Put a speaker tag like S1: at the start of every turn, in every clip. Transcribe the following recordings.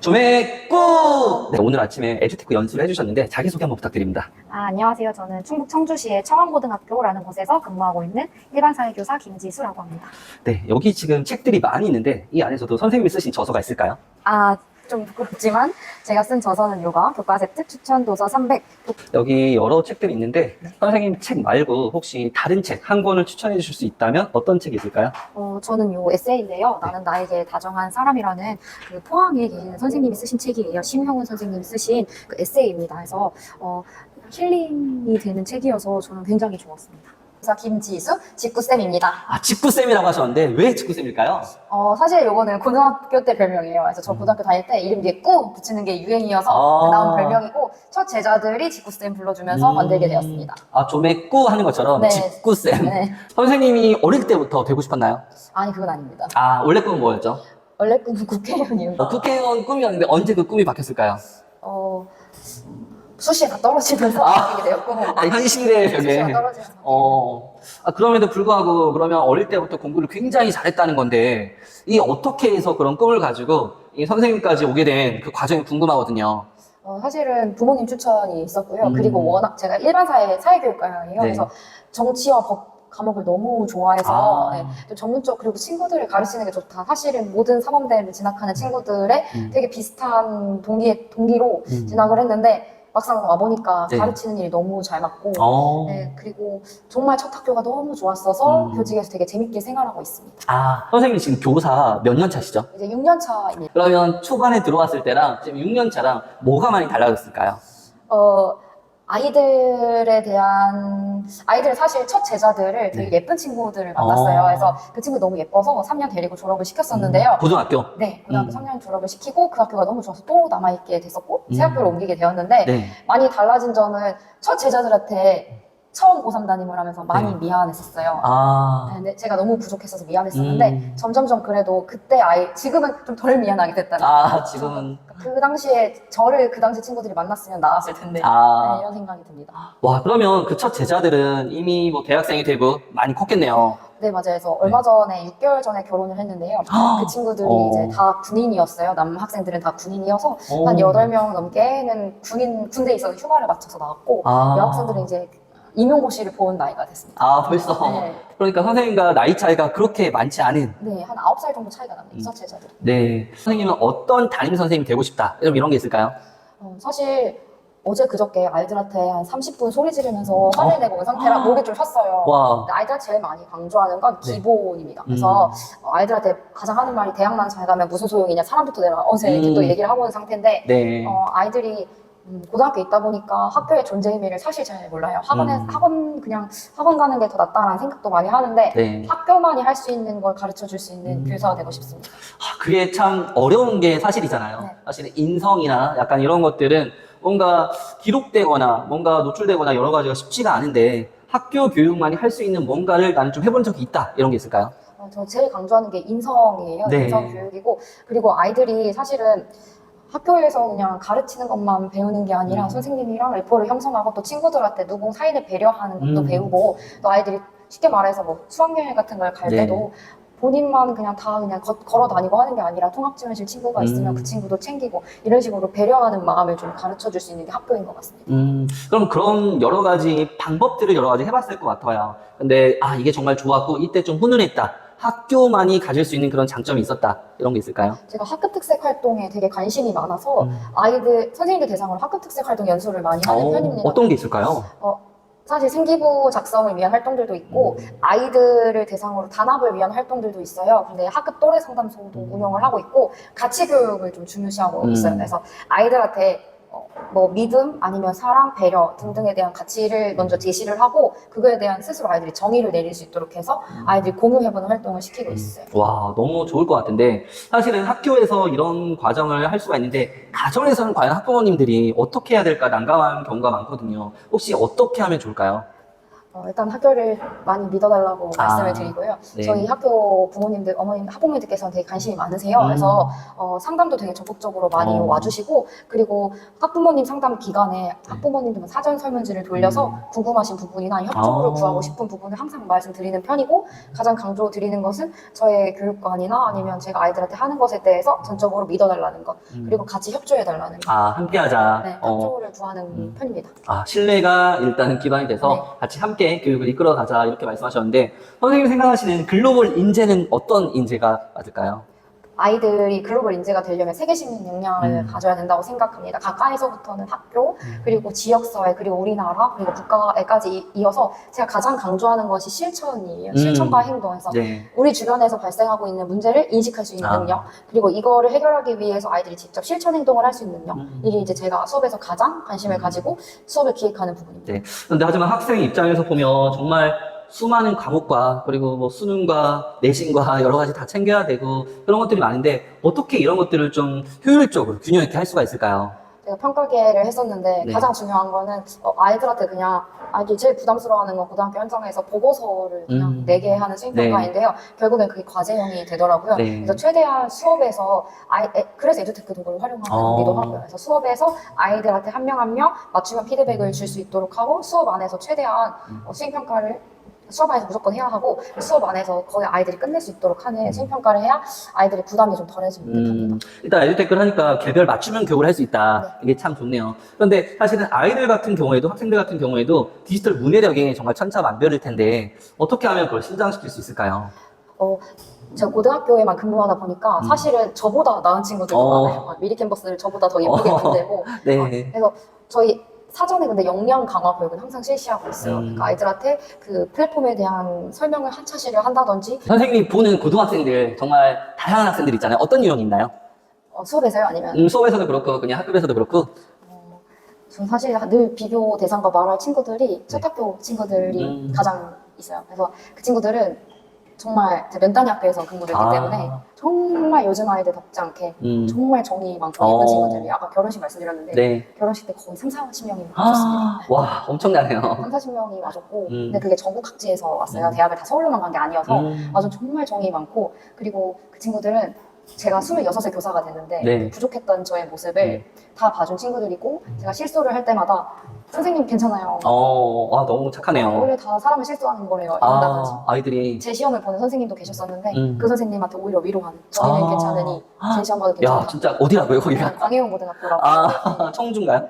S1: 조맥구! 네, 오늘 아침에 에듀테크 연수를 해주셨는데 자기소개 한번 부탁드립니다.
S2: 안녕하세요. 저는 충북 청주시의 청원고등학교라는 곳에서 근무하고 있는 일반사회교사 김지수라고 합니다.
S1: 네, 여기 지금 책들이 많이 있는데 이 안에서도 선생님이 쓰신 저서가 있을까요?
S2: 좀 부끄럽지만 제가 쓴 저서는 요거 교과 세트 추천 도서 300.
S1: 여기 여러 책들이 있는데 선생님 책 말고 혹시 다른 책 한 권을 추천해 주실 수 있다면 어떤 책이 있을까요?
S2: 저는 요 에세이인데요. 나는 나에게 다정한 사람이라는 그 포항에 계시는 선생님이 쓰신 책이에요. 심형훈 선생님이 쓰신 그 에세이입니다. 그래서 힐링이 되는 책이어서 저는 굉장히 좋았습니다. 그래서 김지수 직구쌤입니다.
S1: 직구쌤이라고 하셨는데 왜 직구쌤일까요?
S2: 사실 요거는 고등학교 때 별명이에요. 그래서 저 고등학교 다닐 때 이름 뒤에 꾸 붙이는 게 유행이어서 나온 별명이고 첫 제자들이 직구쌤 불러주면서 만들게 되었습니다.
S1: 조맥구 하는 것처럼
S2: 네.
S1: 직구쌤.
S2: 네.
S1: 선생님이 어릴 때부터 되고 싶었나요?
S2: 아니 그건 아닙니다.
S1: 원래 꿈은 뭐였죠?
S2: 원래 꿈은 국회의원이에요.
S1: 국회의원 꿈이었는데 언제 그 꿈이 바뀌었을까요?
S2: 수시에 다 떨어지면서 바뀌게 되었고
S1: 현실의
S2: 수시가
S1: 벽에.
S2: 떨어지면서
S1: 그럼에도 불구하고 그러면 어릴 때부터 공부를 굉장히 잘했다는 건데 이 어떻게 해서 그런 꿈을 가지고 이 선생님까지 오게 된 그 과정이 궁금하거든요.
S2: 사실은 부모님 추천이 있었고요. 그리고 워낙 제가 사회교육과예요.
S1: 네.
S2: 그래서 정치와 법 과목을 너무 좋아해서
S1: 아.
S2: 네, 또 전문적 그리고 친구들을 가르치는 게 좋다. 사실은 모든 사범대를 진학하는 친구들의 되게 비슷한 동기로 진학을 했는데 막상 와보니까
S1: 네.
S2: 가르치는 일이 너무 잘 맞고 네, 그리고 정말 첫 학교가 너무 좋았어서 교직에서 되게 재밌게 생활하고 있습니다.
S1: 선생님 지금 교사 몇 년 차시죠?
S2: 이제 6년 차입니다.
S1: 그러면 초반에 들어왔을 때랑 지금 6년 차랑 뭐가 많이 달라졌을까요?
S2: 아이들 사실 첫 제자들을 되게
S1: 네.
S2: 예쁜 친구들을 만났어요. 그래서 그 친구 너무 예뻐서 3년 데리고 졸업을 시켰었는데요.
S1: 고등학교?
S2: 네, 고등학교 3년 졸업을 시키고 그 학교가 너무 좋아서 또 남아있게 됐었고 새 학교로 옮기게 되었는데
S1: 네.
S2: 많이 달라진 점은 첫 제자들한테 처음 고3 담임을 하면서 많이
S1: 네.
S2: 미안했었어요. 네, 근데 제가 너무 부족했어서 미안했었는데 점점점 그래도 그때 지금은 좀 덜 미안하게 됐다는
S1: 지금은.
S2: 그 당시에 저를 그 당시 친구들이 만났으면 나았을 텐데 네, 이런 생각이 듭니다.
S1: 와, 그러면 그 첫 제자들은 이미 뭐 대학생이 되고 많이 컸겠네요.
S2: 네, 맞아요. 그래서 얼마 전에 6개월 전에 결혼을 했는데요. 그 친구들이 이제 다 군인이었어요. 남학생들은 다 군인이어서 한 8명 넘게는 군대에 있어서 휴가를 맞춰서 나왔고 여학생들은 이제 임용고시를 본 나이가 됐습니다.
S1: 벌써.
S2: 네.
S1: 그러니까 선생님과 나이 차이가 그렇게 많지 않은.
S2: 네, 한 9살 정도 차이가 납니다. 첫 제자들이.
S1: 네. 선생님은 어떤 담임 선생님이 되고 싶다. 이런 게 있을까요?
S2: 사실 어제 그저께 아이들한테 한 30분 소리 지르면서 화를 내고 온 상태라 목이 좀 쉬었어요.
S1: 와.
S2: 근데 아이들한테 제일 많이 강조하는 건 기본입니다. 그래서 아이들한테 가장 하는 말이 대학만 잘 가면 무슨 소용이냐, 사람부터 내가 어제 이렇게 또 얘기를 하고 있는 상태인데
S1: 네.
S2: 아이들이 고등학교에 있다 보니까 학교의 존재 의미를 사실 잘 몰라요. 학원 가는 게 더 낫다라는 생각도 많이 하는데
S1: 네.
S2: 학교만이 할 수 있는 걸 가르쳐 줄 수 있는 교사가 되고 싶습니다.
S1: 그게 참 어려운 게 사실이잖아요.
S2: 네.
S1: 사실은 인성이나 약간 이런 것들은 뭔가 기록되거나 뭔가 노출되거나 여러 가지가 쉽지가 않은데 학교 교육만이 할 수 있는 뭔가를 나는 좀 해본 적이 있다. 이런 게 있을까요?
S2: 저 제일 강조하는 게 인성이에요.
S1: 네.
S2: 인성 교육이고 그리고 아이들이 사실은 학교에서 그냥 가르치는 것만 배우는 게 아니라 선생님이랑 래퍼를 형성하고 또 친구들한테 누군 사이를 배려하는 것도 배우고 또 아이들이 쉽게 말해서 뭐 수학여행 같은 걸 갈
S1: 네.
S2: 때도 본인만 그냥 걸어 다니고 하는 게 아니라 통학지원실 친구가 있으면 그 친구도 챙기고 이런 식으로 배려하는 마음을 좀 가르쳐 줄 수 있는 게 학교인 것 같습니다.
S1: 그럼 그런 여러 가지 방법들을 여러 가지 해봤을 것 같아요. 근데 이게 정말 좋았고 이때 좀 훈훈했다. 학교만이 가질 수 있는 그런 장점이 있었다. 이런 게 있을까요?
S2: 제가 학급 특색 활동에 되게 관심이 많아서 선생님들 대상으로 학급 특색 활동 연수를 많이 하는 편입니다.
S1: 어떤 게 있을까요?
S2: 사실 생기부 작성을 위한 활동들도 있고 아이들을 대상으로 단합을 위한 활동들도 있어요. 근데 학급 또래 상담소도 운영을 하고 있고 가치 교육을 좀 중요시하고 있어요. 그래서 아이들한테 뭐 믿음 아니면 사랑, 배려 등등에 대한 가치를 먼저 제시를 하고 그거에 대한 스스로 아이들이 정의를 내릴 수 있도록 해서 아이들이 공유해보는 활동을 시키고 있어요.
S1: 와, 너무 좋을 것 같은데 사실은 학교에서 이런 과정을 할 수가 있는데 가정에서는 과연 학부모님들이 어떻게 해야 될까 난감한 경우가 많거든요. 혹시 어떻게 하면 좋을까요?
S2: 일단 학교를 많이 믿어달라고 말씀을 드리고요.
S1: 네.
S2: 저희 학교 부모님들, 어머님, 학부모님들께서는 되게 관심이 많으세요. 그래서 상담도 되게 적극적으로 많이 와주시고, 그리고 학부모님 상담 기간에 학부모님들 사전 설문지를 돌려서 궁금하신 부분이나 협조를 구하고 싶은 부분을 항상 말씀드리는 편이고, 가장 강조드리는 것은 저의 교육관이나 아니면 제가 아이들한테 하는 것에 대해서 전적으로 믿어달라는 것, 그리고 같이 협조해달라는 것.
S1: 함께하자.
S2: 네, 협조를 구하는 편입니다.
S1: 신뢰가 일단은 기반이 돼서
S2: 네.
S1: 같이 함께 교육을 이끌어가자 이렇게 말씀하셨는데 선생님이 생각하시는 글로벌 인재는 어떤 인재가 맞을까요?
S2: 아이들이 글로벌 인재가 되려면 세계시민 역량을 가져야 된다고 생각합니다. 가까이서부터는 학교, 그리고 지역사회, 그리고 우리나라, 그리고 국가에까지 이어서 제가 가장 강조하는 것이 실천이에요. 실천과 행동에서
S1: 네.
S2: 우리 주변에서 발생하고 있는 문제를 인식할 수 있는 능력, 그리고 이거를 해결하기 위해서 아이들이 직접 실천 행동을 할 수 있는 능력. 이게 이제 제가 수업에서 가장 관심을 가지고 수업을 기획하는 부분입니다.
S1: 네. 그런데 하지만 학생 입장에서 보면 정말 수많은 과목과 그리고 뭐 수능과 내신과 여러 가지 다 챙겨야 되고 그런 것들이 많은데 어떻게 이런 것들을 좀 효율적으로 균형 있게 할 수가 있을까요?
S2: 제가 평가계를 했었는데
S1: 네.
S2: 가장 중요한 거는 아이들한테 그냥 아이들이 제일 부담스러워하는 건 고등학교 현장에서 보고서를 그냥 내게 하는 수행평가인데요. 결국엔 그게 과제형이 되더라고요.
S1: 네.
S2: 그래서 최대한 수업에서 그래서 에듀테크도 그걸 활용하기도 하고요. 그래서 수업에서 아이들한테 한 명 한 명 맞춤형 피드백을 줄 수 있도록 하고 수업 안에서 최대한 수행평가를 수업 안에서 무조건 해야 하고 수업 안에서 거의 아이들이 끝낼 수 있도록 하는 수행평가를 해야 아이들의 부담이 좀 덜해지는 듯합니다.
S1: 일단 에듀테크를 하니까 개별 맞춤형 교육을 할 수 있다. 이게 참 좋네요. 그런데 사실은 아이들 같은 경우에도 학생들 같은 경우에도 디지털 문해력이 정말 천차만별일 텐데 어떻게 하면 그걸 신장시킬 수 있을까요?
S2: 제가 고등학교에만 근무하다 보니까 사실은 저보다 나은 친구들도 많아요. 미리 캔버스를 저보다 더 예쁘게 만들고
S1: 네.
S2: 그래서 저희 사전에 근데 역량 강화 교육은 항상 실시하고 있어요. 그러니까 아이들한테 그 플랫폼에 대한 설명을 한 차시를 한다든지
S1: 선생님이 보는 고등학생들 정말 다양한 학생들 있잖아요. 어떤 유형이 있나요?
S2: 수업에서요? 아니면
S1: 수업에서도 그렇고 그냥 학급에서도 그렇고
S2: 전 사실 늘 비교 대상과 말할 친구들이 첫 학교 친구들이 가장 있어요. 그래서 그 친구들은 정말 제 면 단위 학교에서 근무를 했기 때문에 정말 요즘 아이들답지 않게 정말 정이 많고 예쁜 친구들이 아까 결혼식 말씀드렸는데
S1: 네.
S2: 결혼식 때 거의 30-40명이 와줬습니다.
S1: 와 엄청나네요.
S2: 30-40명이 와줬고 근데 그게 전국 각지에서 왔어요. 대학을 다 서울로만 간 게 아니어서 아주 정말 정이 많고 그리고 그 친구들은 제가 26세 교사가 됐는데
S1: 네.
S2: 부족했던 저의 모습을 다 봐준 친구들이고 제가 실수를 할 때마다 선생님 괜찮아요.
S1: 너무 착하네요.
S2: 원래 다 사람은 실수하는 거래요. 이런다든지.
S1: 아이들이
S2: 제 시험을 보는 선생님도 계셨었는데 그 선생님한테 오히려 위로하는 저희는 괜찮으니 제 시험 봐도 괜찮다.
S1: 야 진짜 어디라고요 거기가?
S2: 광해용 고등학교라고
S1: 청주인가요?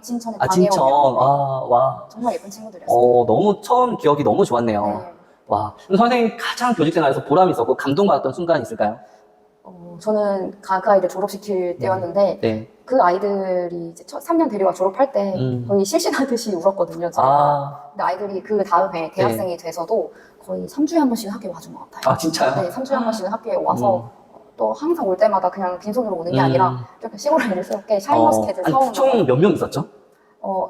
S2: 진천의
S1: 진천.
S2: 광해용이요.
S1: 와.
S2: 정말 예쁜 친구들이었어요.
S1: 너무 처음 기억이 너무 좋았네요.
S2: 네.
S1: 와. 그럼 선생님 가장 교직 생활에서 보람이 있었고 감동받았던 순간이 있을까요?
S2: 저는 그 아이들 졸업시킬 때였는데
S1: 네.
S2: 그 아이들이 이제 3년 대리와 졸업할 때 거의 실신하듯이 울었거든요. 제가. 근데 아이들이 그 다음에 대학생이 돼서도 거의 3주에 한 번씩은 학교에 와준 것 같아요.
S1: 진짜요?
S2: 네, 3주에 한 번씩은 학교에 와서 또 항상 올 때마다 그냥 빈손으로 오는 게 아니라 이렇게 시골에 일스럽게 샤인머스켓을 사오는
S1: 총 몇 명 있었죠?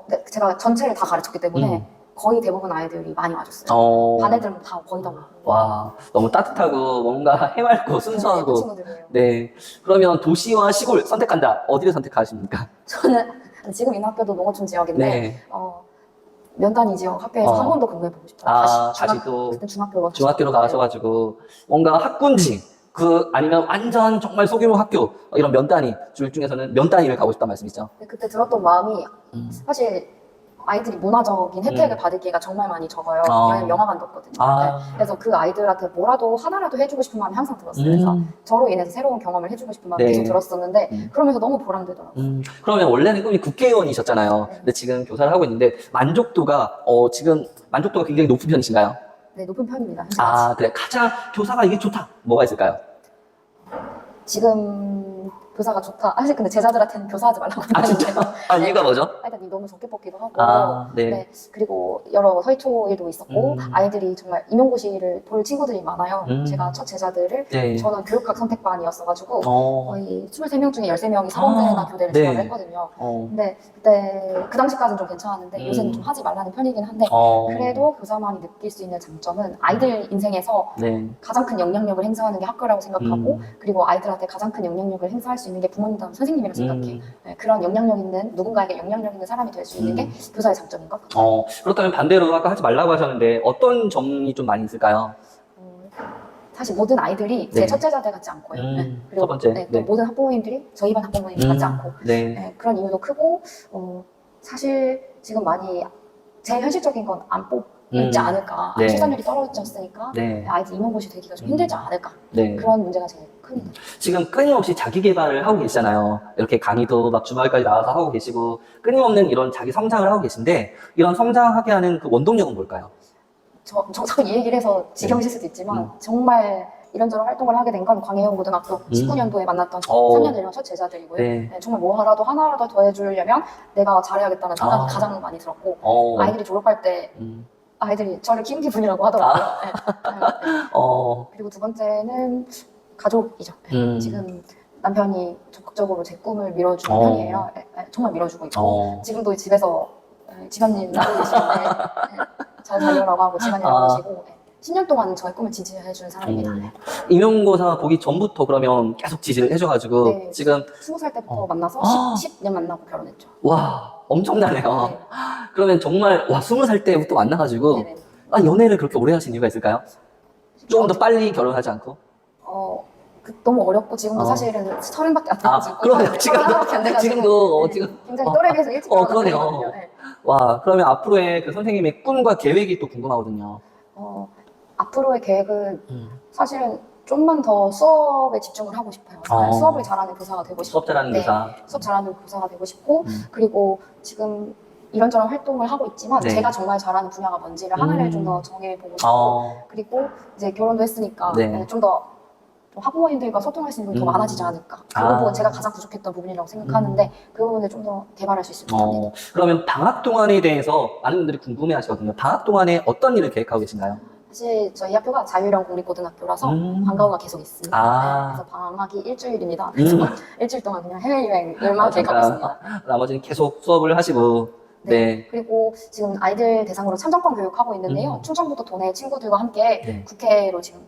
S2: 네, 제가 전체를 다 가르쳤기 때문에 거의 대부분 아이들이 많이 와줬어요. 반 애들은 다 거의 다 오고.
S1: 와, 너무 따뜻하고 뭔가 해맑고 순수하고.
S2: 친구들이에요.
S1: 네. 그러면 도시와 시골 선택한다. 어디를 선택하십니까?
S2: 저는 지금 있는 학교도 농어촌 지역인데
S1: 네.
S2: 면단위 지역 학교에서 한 번 더 근무해보고 싶어요.
S1: 다시 또
S2: 그때 중학교로
S1: 가셔가지고 뭔가 학군지 아니면 완전 정말 소규모 학교 이런 면단위 둘 중에서는 면단위를 가고 싶단 말씀이죠.
S2: 그때 들었던 마음이 사실 아이들이 문화적인 혜택을 받을 기회가 정말 많이 적어요. 왜냐면 영화관도 없거든요. 네. 그래서 그 아이들한테 뭐라도 하나라도 해주고 싶은 마음이 항상 들었어요. 그래서 저로 인해서 새로운 경험을 해주고 싶은 마음이 계속 들었었는데 그러면서 너무 보람되더라고요.
S1: 그러면 원래는 꿈이 국회의원이셨잖아요. 근데 지금 교사를 하고 있는데 만족도가 굉장히 높은 편이신가요?
S2: 네, 높은 편입니다.
S1: 그래. 가장 교사가 이게 좋다. 뭐가 있을까요?
S2: 지금 교사가 좋다. 사실 근데 제자들한테는 교사하지 말라고
S1: 진짜? 이유가 뭐죠?
S2: 일단 너무 적게 뽑기도 하고
S1: 네.
S2: 그리고 여러 서희초 일도 있었고 아이들이 정말 임용고시를 볼 친구들이 많아요. 제가 첫 제자들을 저는 교육학 선택반이었어가지고 거의 23명 중에 13명이 사범대나 교대를 진학을 했거든요. 근데 그때 그 당시까지는 좀 괜찮았는데 요새는 좀 하지 말라는 편이긴 한데 그래도 교사만이 느낄 수 있는 장점은 아이들 인생에서 가장 큰 영향력을 행사하는 게 학교라고 생각하고 그리고 아이들한테 가장 큰 영향력을 행사할 수 수 있는 게 부모님과 선생님이라고 생각해요.
S1: 음.
S2: 네, 그런 영향력 있는, 누군가에게 영향력 있는 사람이 될 수 있는 게 교사의 장점인 것 같아요.
S1: 그렇다면 반대로 아까 하지 말라고 하셨는데 어떤 점이 좀 많이 있을까요?
S2: 사실 모든 아이들이 제
S1: 네.
S2: 첫째 자들 같지 않고요. 네. 그리고
S1: 첫 번째.
S2: 네, 또
S1: 네.
S2: 모든 학부모님들이 저희 반 학부모님 같지 않고
S1: 네.
S2: 네, 그런 이유도 크고 사실 지금 많이 제일 현실적인 건 안 뽑지 않을까.
S1: 네.
S2: 출산율이 떨어졌으니까
S1: 네.
S2: 아이들 임용고시 되기가 좀 힘들지 않을까.
S1: 네.
S2: 그런 문제가 제일 큽니다.
S1: 지금 끊임없이 자기 개발을 하고 계시잖아요. 이렇게 강의도 막 주말까지 나와서 하고 계시고 끊임없는 이런 자기 성장을 하고 계신데 이런 성장하게 하는 그 원동력은 뭘까요?
S2: 저도 이 얘기를 해서 지겨우실 수도 있지만 정말 이런저런 활동을 하게 된 건 광해형 고등학교 19년도에 만났던 3년 1년 첫 제자들이고요.
S1: 네.
S2: 네, 정말 뭐 하나라도 더 해주려면 내가 잘해야겠다는 생각이 가장 많이 들었고 아이들이 졸업할 때 아이들이 저를 키운 기분이라고 하더라고요. 네. 네. 그리고 두 번째는 가족이죠. 네. 지금 남편이 적극적으로 제 꿈을 밀어주는 편이에요. 네, 네, 정말 밀어주고 있고 지금도 집에서 집안일 하고 계시는데 잘 살려라고 하고 집안일 하고 계시고 10년 동안 저의 꿈을 지지해준 사람입니다. 네.
S1: 임용고사 보기 전부터 그러면 계속 지지를 해줘가지고
S2: 네,
S1: 지금
S2: 20살 때부터 만나서 10년 만나고 결혼했죠.
S1: 와 엄청나네요.
S2: 네.
S1: 그러면 정말 와 20살 때부터 만나가지고
S2: 네네.
S1: 연애를 그렇게 오래 하신 이유가 있을까요? 조금 더 빨리 결혼하지 않고?
S2: 너무 어렵고 지금도 사실은 30밖에 안 돼가지고
S1: 그러네요. 지금도
S2: 지금 굉장히 또래에 비해서 일찍
S1: 그러네요.
S2: 결혼했거든요. 네.
S1: 와 그러면 앞으로의 그 선생님의 꿈과 계획이 또 궁금하거든요.
S2: 앞으로의 계획은 사실은 좀만 더 수업에 집중을 하고 싶어요. 수업을 잘하는 교사가 되고 싶고
S1: 수업 잘하는 교사.
S2: 수업 잘하는 교사가 되고 싶고 그리고 지금 이런저런 활동을 하고 있지만
S1: 네.
S2: 제가 정말 잘하는 분야가 뭔지를 하나를 좀 더 정해보고 싶고 그리고 이제 결혼도 했으니까 좀 더 학부모님들과 소통할 수 있는 부분이 더 많아지지 않을까. 그 부분은 제가 가장 부족했던 부분이라고 생각하는데 그 부분을 좀 더 개발할 수 있을 것 같아요.
S1: 그러면 방학 동안에 대해서 많은 분들이 궁금해 하시거든요. 방학 동안에 어떤 일을 계획하고 계신가요?
S2: 사실 저희 학교가 자율형 공립고등학교라서 방과후가 계속 있습니다. 네, 그래서 방학이 일주일입니다. 그래서 일주일 동안 그냥 해외여행을만 계획하고 있습니다.
S1: 나머지는 계속 수업을 하시고 네.
S2: 그리고 지금 아이들 대상으로 참정권 교육하고 있는데요. 충청북도 도내 친구들과 함께 국회로 지금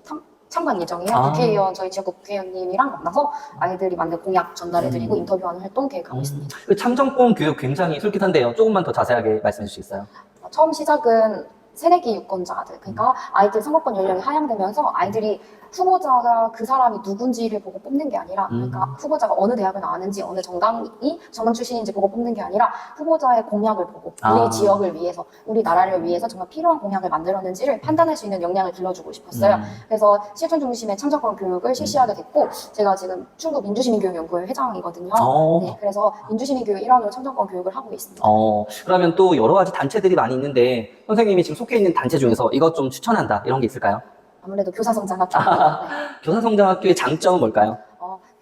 S2: 참관 예정이에요. 국회의원, 저희 지역구 국회의원님이랑 만나서 아이들이 만든 공약 전달해드리고 인터뷰하는 활동 계획하고 있습니다.
S1: 그 참정권 교육 굉장히 솔깃한데요. 조금만 더 자세하게 말씀해 주실 수 있어요?
S2: 처음 시작은 새내기 유권자들, 그러니까 아이들 선거권 연령이 하향되면서 아이들이 후보자가 그 사람이 누군지를 보고 뽑는 게 아니라 그러니까 후보자가 어느 대학을 나왔는지 어느 정당이 정당 출신인지 보고 뽑는 게 아니라 후보자의 공약을 보고 우리 지역을 위해서 우리 나라를 위해서 정말 필요한 공약을 만들었는지를 판단할 수 있는 역량을 길러주고 싶었어요. 그래서 실천 중심의 참정권 교육을 실시하게 됐고 제가 지금 충북 민주시민교육연구회 회장이거든요. 네, 그래서 민주시민교육 일환으로 참정권 교육을 하고 있습니다.
S1: 그러면 또 여러 가지 단체들이 많이 있는데 선생님이 지금 속해 있는 단체 중에서 이것 좀 추천한다 이런 게 있을까요?
S2: 아무래도 교사성장학교.
S1: 교사성장학교의 장점은 뭘까요?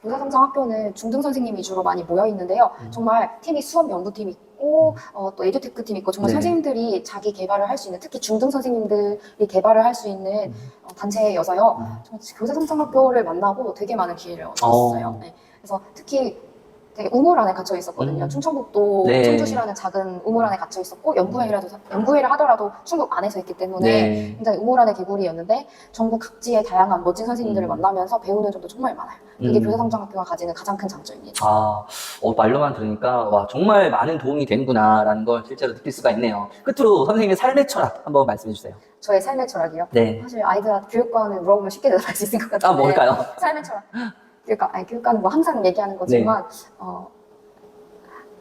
S2: 교사성장학교는 중등 선생님 위주로 많이 모여 있는데요. 정말 팀이 수업 연구팀 있고 또 에듀테크 팀 있고 정말 선생님들이 자기 개발을 할 수 있는 특히 중등 선생님들이 개발을 할 수 있는 단체여서요. 교사성장학교를 만나고 되게 많은 기회를 얻었어요. 네. 그래서 특히 되게 우물 안에 갇혀 있었거든요. 충청북도 청주시라는 작은 우물 안에 갇혀 있었고 연구회를 하더라도 충북 안에서 있기 때문에 굉장히 우물 안의 개구리였는데 전국 각지의 다양한 멋진 선생님들을 만나면서 배우는 점도 정말 많아요. 그게 교사성장학교가 가지는 가장 큰 장점입니다.
S1: 말로만 들으니까 와 정말 많은 도움이 되는구나라는 걸 실제로 느낄 수가 있네요. 끝으로 선생님의 삶의 철학 한번 말씀해 주세요.
S2: 저의 삶의 철학이요?
S1: 네.
S2: 사실 아이들한테 교육과는 물어보면 쉽게 대답할 수 있을 것 같은데
S1: 뭘까요?
S2: 삶의 철학. 교육과는 뭐 항상 얘기하는 거지만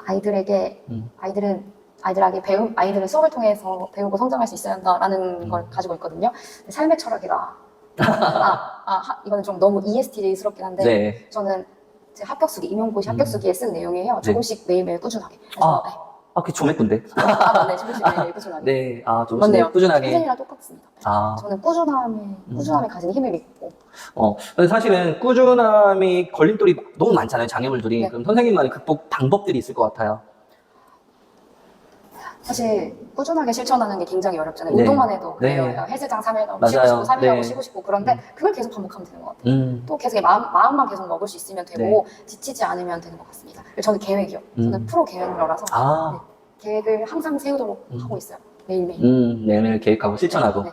S2: 아이들은 수업을 통해서 배우고 성장할 수 있어야 한다라는 걸 가지고 있거든요. 삶의 철학이라. 이거는 좀 너무 ESTJ스럽긴 한데 저는 제 합격수기, 임용고시 합격수기에 쓴 내용이에요. 조금씩 매일매일 꾸준하게. 그래서,
S1: 그게 조맥군데.
S2: 맞네. 조금씩 매일매일 꾸준하게.
S1: 네, 조금씩 꾸준하게.
S2: 선생님이랑 똑같습니다. 저는 꾸준함에 가진 힘을 믿고.
S1: 근데 사실은 꾸준함이 걸림돌이 너무 많잖아요, 장애물들이. 그럼 선생님만의 극복 방법들이 있을 것 같아요.
S2: 사실 꾸준하게 실천하는 게 굉장히 어렵잖아요. 운동만 해도 그래요. 헬스장 3일 가고 쉬고 싶고 3일 가고 쉬고 싶고 그런데 그걸 계속 반복하면 되는 것 같아요. 또 계속 마음만 계속 먹을 수 있으면 되고 지치지 않으면 되는 것 같습니다. 저는 계획이요. 저는 프로 계획러라서 계획을 항상 세우도록 하고 있어요. 매일매일.
S1: 매일매일 계획하고 실천하고.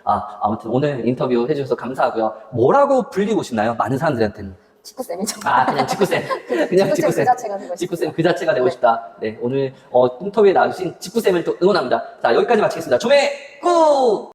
S1: 아무튼 오늘 인터뷰 해주셔서 감사하고요. 뭐라고 불리고 싶나요? 많은 사람들한테는.
S2: 직구쌤이죠.
S1: 아, 그냥 직구쌤. 그냥
S2: 직구쌤
S1: 직구쌤.
S2: 그 자체가 되고 싶어요.
S1: 직구쌤 그 자체가 되고
S2: 네.
S1: 싶다. 네, 오늘 인터뷰에 나오신 직구쌤을 또 응원합니다. 자, 여기까지 마치겠습니다. 조매 꾹!